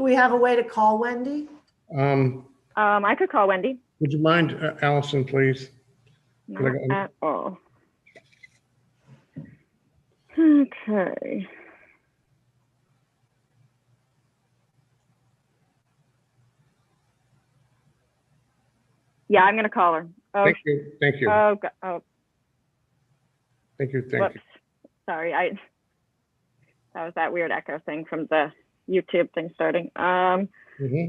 we have a way to call Wendy? I could call Wendy. Would you mind, Allison, please? Not at all. Okay. Yeah, I'm going to call her. Oh, Thank you. Thank you. oh, oh, Thank you. Thank whoops. you. Sorry, that was that weird echo thing from the YouTube thing starting.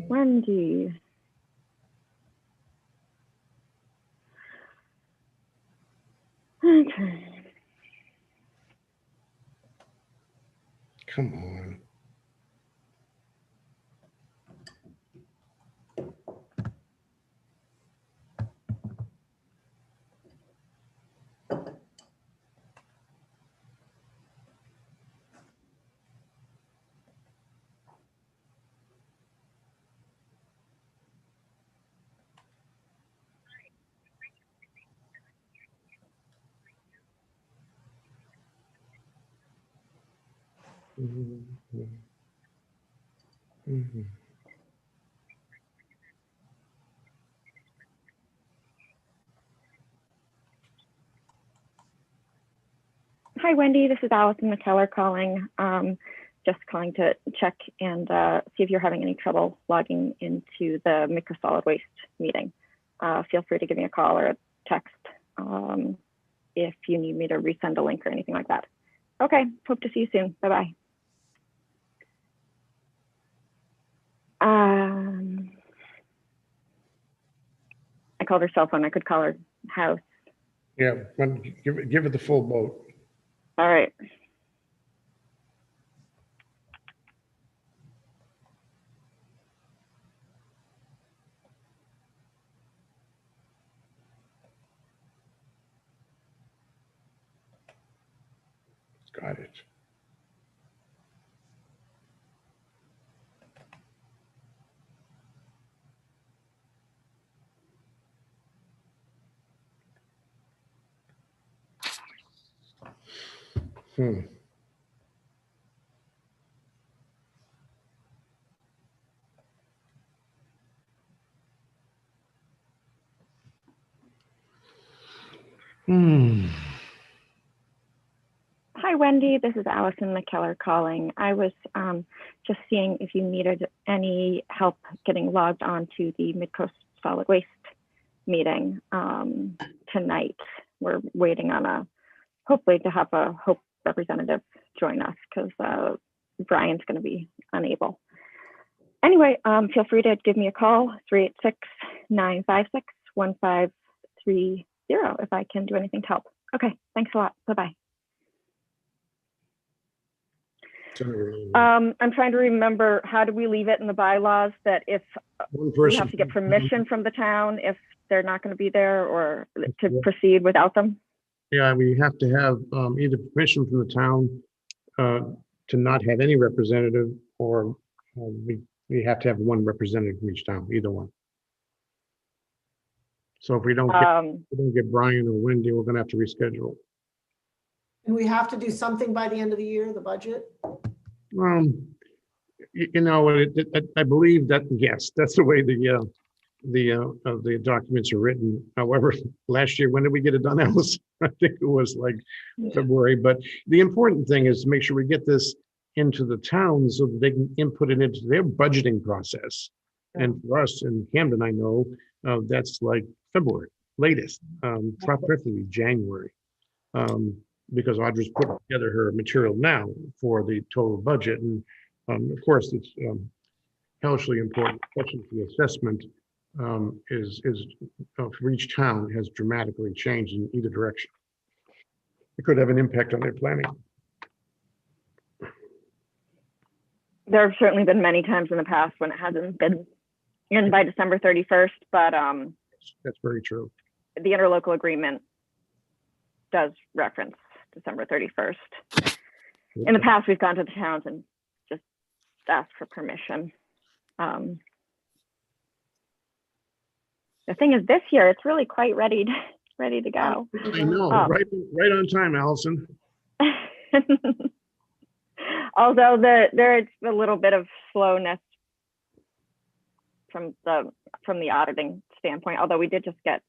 Wendy. Okay. Come on. Hi, Wendy. This is Allison McKellar calling. Just calling to check and see if you're having any trouble logging into the MCSWC solid waste meeting. Feel free to give me a call or a text if you need me to resend a link or anything like that. Okay, hope to see you soon. Bye-bye. I called her cell phone. I could call her house. Yeah, give it the full boat. All right. Got it. Hi, Wendy. This is Allison McKellar calling. I was just seeing if you needed any help getting logged on to the MCSWC solid waste meeting tonight. We're waiting on hopefully to have a Hope representative join us because Brian's going to be unable. Anyway, feel free to give me a call, 386-956-1530 if I can do anything to help. Okay, thanks a lot. Bye-bye. I'm trying to remember, how do we leave it in the bylaws that if we have to get permission from the town if they're not going to be there, or to proceed without them? Yeah, we have to have either permission from the town to not have any representative, or we have to have one representative from each town, either one. So if we don't get Brian or Wendy, we're going to have to reschedule. And we have to do something by the end of the year, the budget? You know, I believe that, yes, that's the way the documents are written. However, last year, when did we get it done, Alice? I think it was like February. But the important thing is to make sure we get this into the towns so that they can input it into their budgeting process. And for us in Camden, I know that's like February latest, preferably January. Because Audra's put together her material now for the total budget. And of course, it's hellishly important, especially the assessment for each town has dramatically changed in either direction. It could have an impact on their planning. There have certainly been many times in the past when it hasn't been in by December 31st, but that's very true. The interlocal agreement does reference December 31st. In the past, we've gone to the towns and just asked for permission. The thing is, this year it's really quite ready to go. I know, right on time, Allison. Although there's a little bit of slowness from the auditing standpoint, although we did just get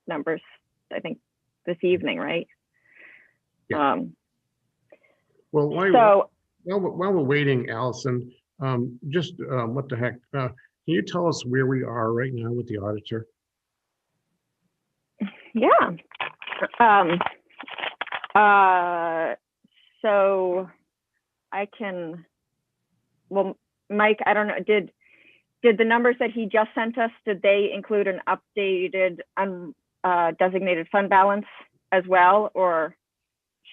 numbers, I think, this evening, right? Yeah. Well, while we're waiting, Allison, just what the heck, can you tell us where we are right now with the auditor? Yeah. So I can, well, Mike, I don't know, did the numbers that he just sent us, did they include an updated designated fund balance as well? Or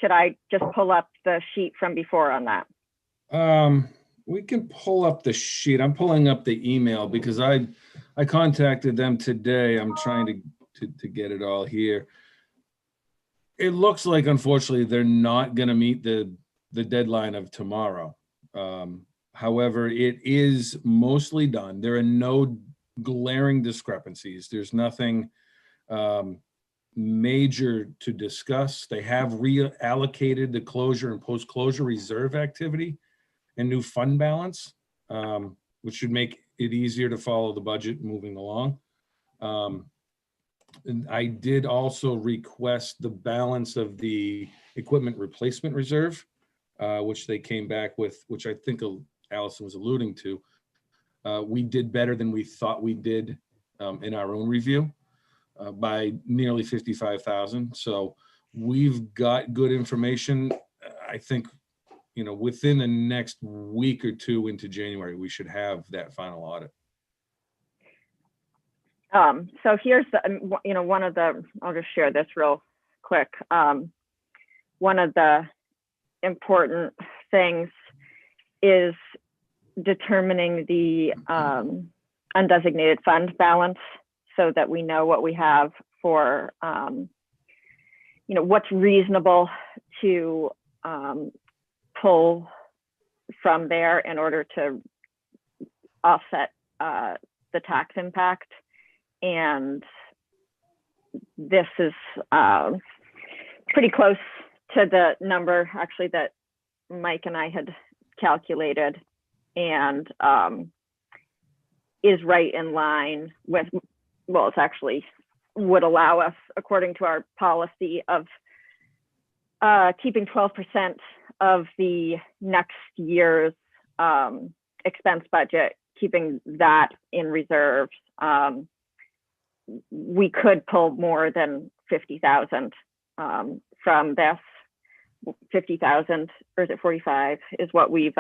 should I just pull up the sheet from before on that? We can pull up the sheet. I'm pulling up the email because I contacted them today. I'm trying to get it all here. It looks like, unfortunately, they're not going to meet the deadline of tomorrow. However, it is mostly done. There are no glaring discrepancies. There's nothing major to discuss. They have reallocated the closure and post-closure reserve activity and new fund balance, which should make it easier to follow the budget moving along. And I did also request the balance of the equipment replacement reserve, which they came back with, which I think Allison was alluding to. We did better than we thought we did in our own review by nearly 55,000. So we've got good information. I think, within the next week or two into January, we should have that final audit. So here's the, one of the, I'll just share this real quick. One of the important things is determining the undesignated fund balance so that we know what we have for, what's reasonable to pull from there in order to offset the tax impact. And this is pretty close to the number actually that Mike and I had calculated, and is right in line with, well, it's actually would allow us, according to our policy, of keeping 12% of the next year's expense budget, keeping that in reserves. We could pull more than 50,000 from this. 50,000, or is it 45? Is what we've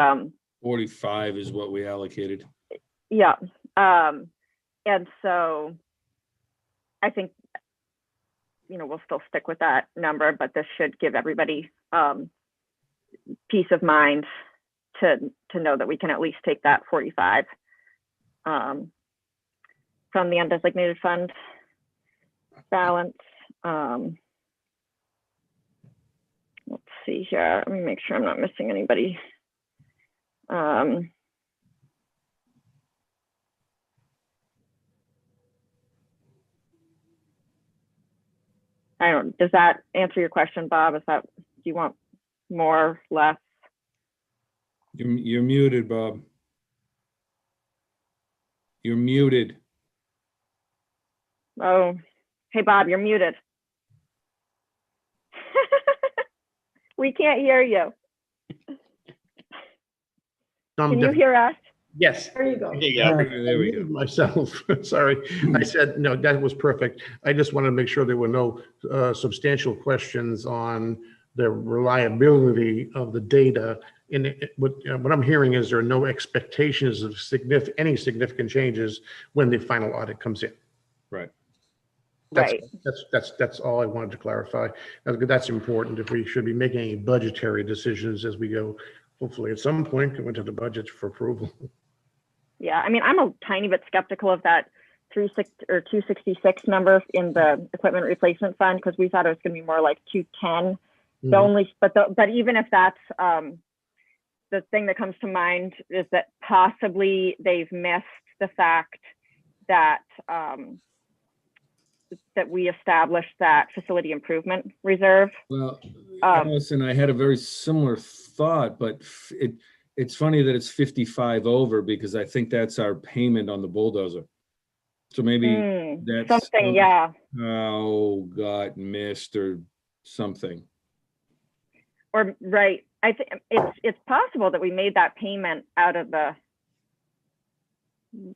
45 is what we allocated. Yeah, and so I think we'll still stick with that number, but this should give everybody peace of mind to know that we can at least take that 45 from the undesignated fund balance. Let's see here. Let me make sure I'm not missing anybody. Does that answer your question, Bob? Do you want more, less? You're muted, Bob. You're muted. Oh, hey, Bob, you're muted. We can't hear you. Can you hear us? Yes. There you go. There we go. Myself, sorry. I said, no, that was perfect. I just wanted to make sure there were no substantial questions on the reliability of the data. What I'm hearing is there are no expectations of any significant changes when the final audit comes in. Right. That's all I wanted to clarify. That's important if we should be making any budgetary decisions as we go, hopefully at some point, go into the budget for approval. Yeah, I mean, I'm a tiny bit skeptical of that 266 number in the equipment replacement fund, because we thought it was going to be more like 210. But even if that's the thing that comes to mind is that possibly they've missed the fact that that we established that facility improvement reserve. Well, Allison, I had a very similar thought, but it's funny that it's 55 over because I think that's our payment on the bulldozer. So maybe that's something, yeah. got missed or something. Or right. I think it's possible that we made that payment out of the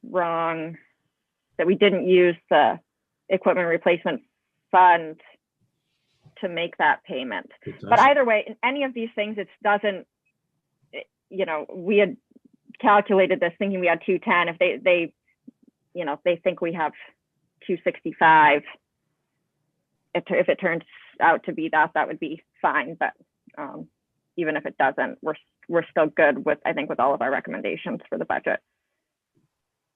wrong, that we didn't use the equipment replacement fund to make that payment. But either way, in any of these things, it doesn't, you know, we had calculated this thinking we had 210. If they you know, if they think we have 265, if it turns out to be that would be fine. But even if it doesn't, we're still good with, I think, with all of our recommendations for the budget.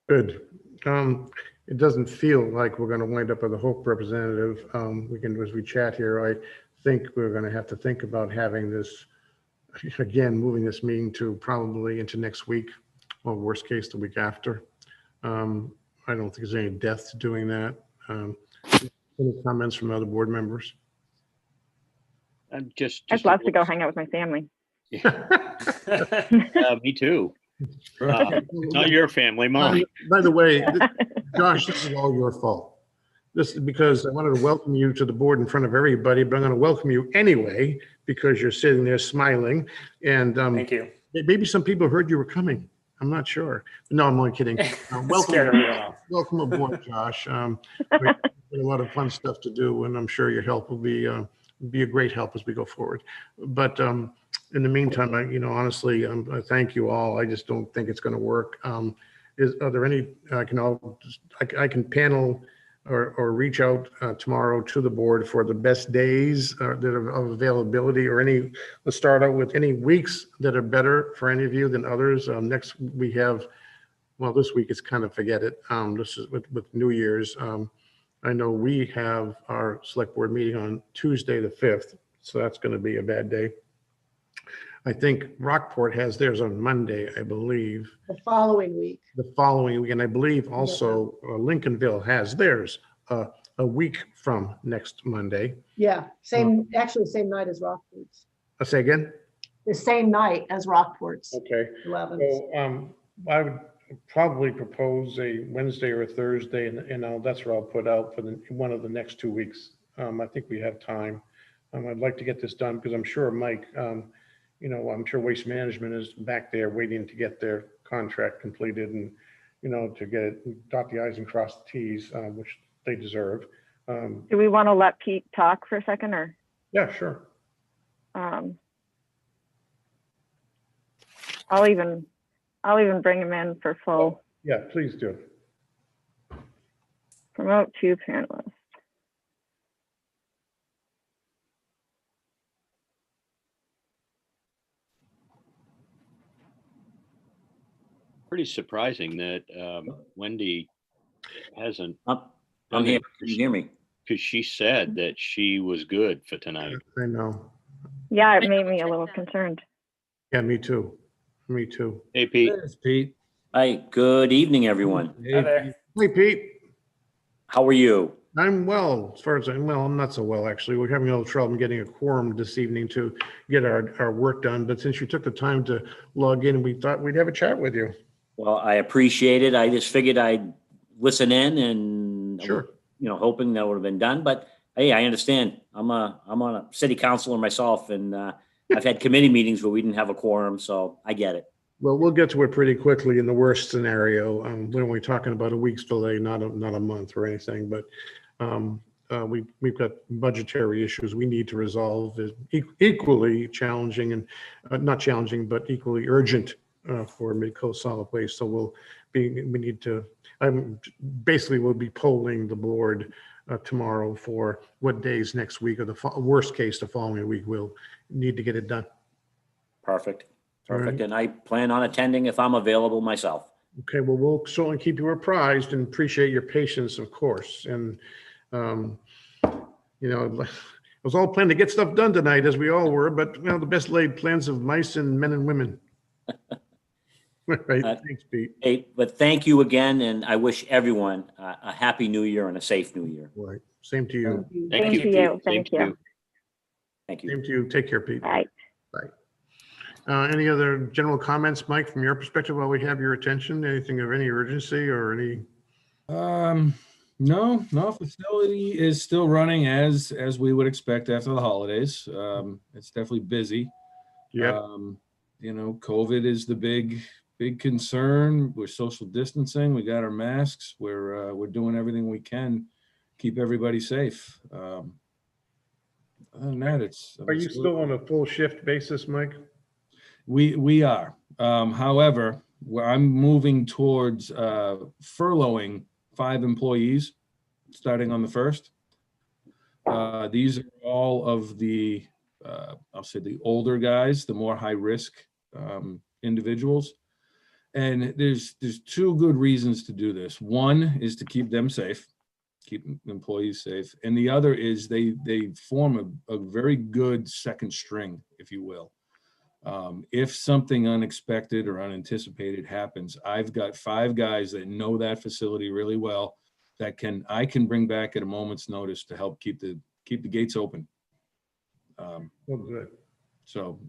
Good. It doesn't feel like we're going to wind up with a Hope representative. We can, as we chat here, I think we're going to have to think about having this, again, moving this meeting to probably into next week, or worst case, the week after. I don't think there's any death to doing that. Any comments from other board members? I'd love to go hang out with my family. Me too. Not your family, mine. By the way, Josh, this is all your fault. This is because I wanted to welcome you to the board in front of everybody, but I'm going to welcome you anyway because you're sitting there smiling. And Thank you. maybe some people heard you were coming. I'm not sure. No, I'm only kidding. Welcome aboard, Josh. We've got a lot of fun stuff to do, and I'm sure your help will be a great help as we go forward. But in the meantime, honestly, I thank you all. I just don't think it's going to work. Are there any? I can panel or reach out tomorrow to the board for the best days that are of availability, or any. Let's start out with any weeks that are better for any of you than others. Next we have, well, this week is kind of forget it. This is with New Year's. I know we have our select board meeting on Tuesday the 5th, so that's going to be a bad day. I think Rockport has theirs on Monday, I believe. The following week. The following week, and I believe also Lincolnville has theirs a week from next Monday. Yeah, actually same night as Rockport's. I'll say again? The same night as Rockport's. Okay. 11th. So I would probably propose a Wednesday or a Thursday, and that's what I'll put out for one of the next 2 weeks. I think we have time. I'd like to get this done because I'm sure Mike, I'm sure Waste Management is back there waiting to get their contract completed and, to get it, dot the i's and cross the t's, which they deserve. Do we want to let Pete talk for a second, or? Yeah, sure. I'll even bring him in for full. Yeah, please do. Promote to panelists. Pretty surprising that Wendy hasn't. I'm here. Can you hear me? Because she said that she was good for tonight. I know. Yeah, it made me a little concerned. Yeah, me too. Me too. Hey, Pete. Thanks, Pete. Hi, good evening, everyone. Hey, Hi there. Hey, Pete. How are you? I'm well, as far as I'm not so well, actually. We're having a little trouble getting a quorum this evening to get our work done. But since you took the time to log in, we thought we'd have a chat with you. Well, I appreciate it. I just figured I'd listen in and, Sure. hoping that would have been done. But hey, I understand. I'm on a city councilor myself, and I've had committee meetings where we didn't have a quorum, so I get it. Well, we'll get to it pretty quickly in the worst scenario. When we're talking about a week's delay, not a month or anything, but we've got budgetary issues we need to resolve, is equally challenging and not challenging, but equally urgent for Mid-Coast Solid Waste. So we'll be polling the board tomorrow for what days next week, or the worst case, the following week, we'll need to get it done. Perfect. Right. And I plan on attending if I'm available myself. Okay, well, we'll certainly keep you apprised and appreciate your patience, of course. And, it was all planned to get stuff done tonight, as we all were, but, the best laid plans of mice and men and women. Right, thanks, Pete. Hey, but thank you again, and I wish everyone a happy new year and a safe new year. Right, same to you. Thank Thank you. you. Pete. Thank you. Thank you. Same to you. Take care, Pete. Bye. Bye. Any other general comments, Mike, from your perspective while we have your attention? Anything of any urgency or any? No, facility is still running as we would expect after the holidays. It's definitely busy. Yep. COVID is the big concern. We're social distancing. We got our masks. We're doing everything we can, keep everybody safe. Other than that, Are you still on a full shift basis, Mike? We are. However, I'm moving towards furloughing 5 employees starting on the 1st. These are all of the, I'll say the older guys, the more high risk individuals. And there's 2 good reasons to do this. One is to keep them safe, keep employees safe. And the other is they form a very good second string, if you will. If something unexpected or unanticipated happens, I've got 5 guys that know that facility really well that I can bring back at a moment's notice to help keep the gates open. Oh, good. So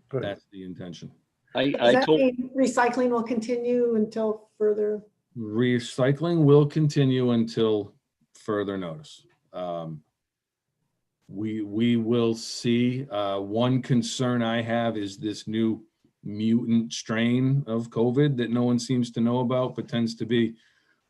Good. that's the intention. Does that mean recycling will continue until further? Recycling will continue until further notice. We will see. One concern I have is this new mutant strain of COVID that no one seems to know about, but tends to be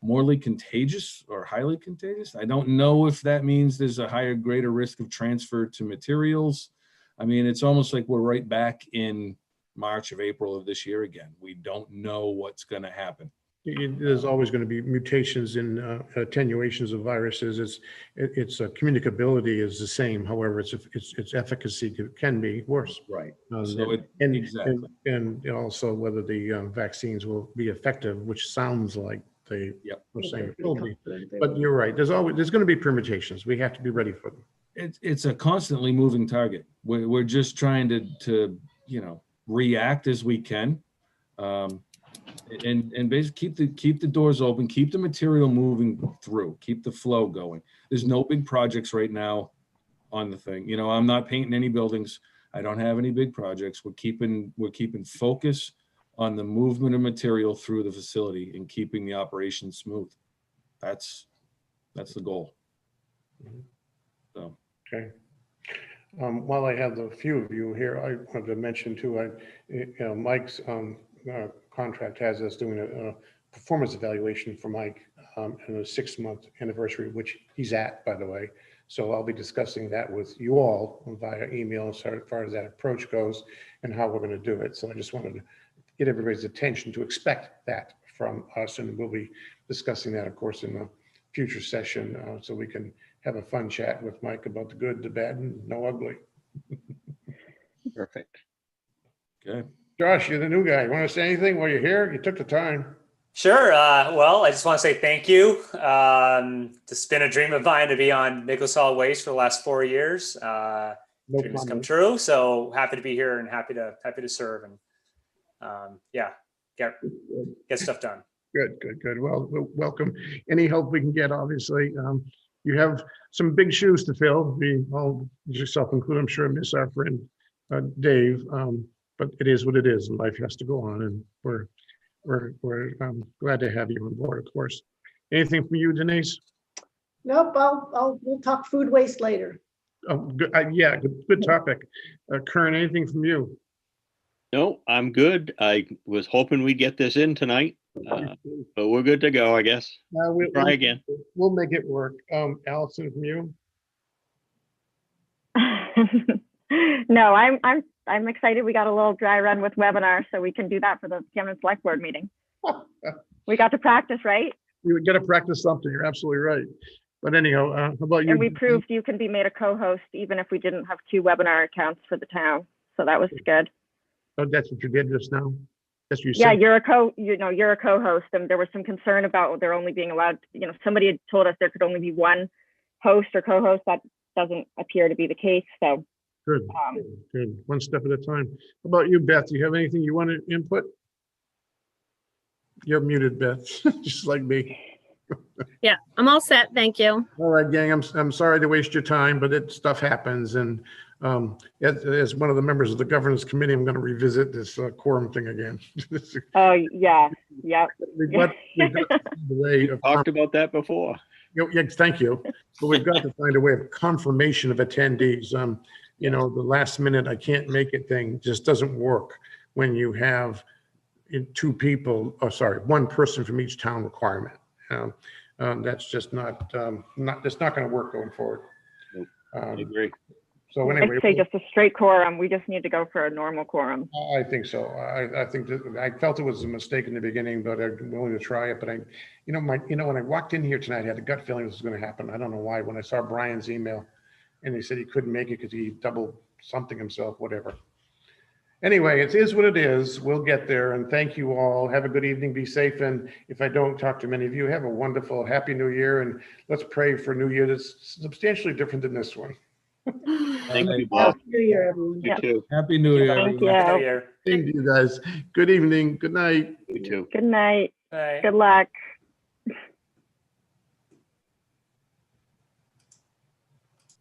morely contagious or highly contagious. I don't know if that means there's a greater risk of transfer to materials. I mean, it's almost like we're right back in March of April of this year again. We don't know what's going to happen. There's always going to be mutations in attenuations of viruses. Its communicability is the same. However, its efficacy can be worse. Right. Exactly. And also whether the vaccines will be effective, which sounds like they were saying it will be. But you're right. There's going to be permutations. We have to be ready for them. It's a constantly moving target. We're just trying to react as we can. And basically keep the doors open, keep the material moving through, keep the flow going. There's no big projects right now on the thing. I'm not painting any buildings. I don't have any big projects. We're keeping focus on the movement of material through the facility and keeping the operation smooth. That's the goal. So. Okay. While I have the few of you here, I wanted to mention too, Mike's contract has us doing a performance evaluation for Mike and a 6-month anniversary, which he's at, by the way. So I'll be discussing that with you all via email as far as that approach goes and how we're going to do it. So I just wanted to get everybody's attention to expect that from us. And we'll be discussing that, of course, in a future session so we can have a fun chat with Mike about the good, the bad, and no ugly. Perfect. Okay. Josh, you're the new guy. You want to say anything while you're here? You took the time. Sure. Well, I just want to say thank you. It's been a dream of mine to be on Midco Solid Waste for the last 4 years. Dream has come true. So happy to be here and happy to serve and get stuff done. Good. Well, welcome. Any help we can get, obviously. You have some big shoes to fill. We all, yourself included, I'm sure, miss our friend Dave. But it is what it is, and life has to go on. And we're glad to have you on board, of course. Anything from you, Denise? Nope. We'll talk food waste later. Oh, good. Yeah, good topic. Kern, anything from you? No, I'm good. I was hoping we'd get this in tonight, but we're good to go, I guess. We'll try again. We'll make it work. Allison, from you? No, I'm excited. We got a little dry run with webinar, so we can do that for the Camden Select Board meeting. We got to practice, right? You got to practice something. You're absolutely right. But anyhow, how about you? And we proved you can be made a co-host even if we didn't have 2 webinar accounts for the town. So that was good. Oh, that's what you did just now. That's what you Yeah, said. you're a co-host, and there was some concern about there only being allowed. Somebody had told us there could only be 1 host or co-host. That doesn't appear to be the case. So. Good. Good. One step at a time. How about you, Beth? Do you have anything you want to input? You're muted, Beth, just like me. Yeah, I'm all set. Thank you. All right, gang. I'm sorry to waste your time, but stuff happens, and As one of the members of the governance committee, I'm going to revisit this quorum thing again. Oh, yeah, yep. We've got to find a way of Talked about that before. Yes, thank you. But we've got to find a way of confirmation of attendees. You know, the last minute, I can't make it thing just doesn't work when you have two people, one person from each town requirement. That's just not that's not going to work going forward. I agree. So anyway, I'd say just a straight quorum. We just need to go for a normal quorum. I think so. I think that I felt it was a mistake in the beginning, but I'm willing to try it. But when I walked in here tonight, I had a gut feeling this was going to happen. I don't know why. When I saw Brian's email and he said he couldn't make it because he double something himself, whatever. Anyway, it is what it is. We'll get there. And thank you all. Have a good evening. Be safe. And if I don't talk to many of you, have a wonderful, happy new year. And let's pray for a new year that's substantially different than this one. Thank you, Bob. Happy New Year, everyone. You too. Happy New Year. Thank everyone. Happy New you. Year. Thank you guys. Good evening. Good night. You too. Good night. Bye. Good luck.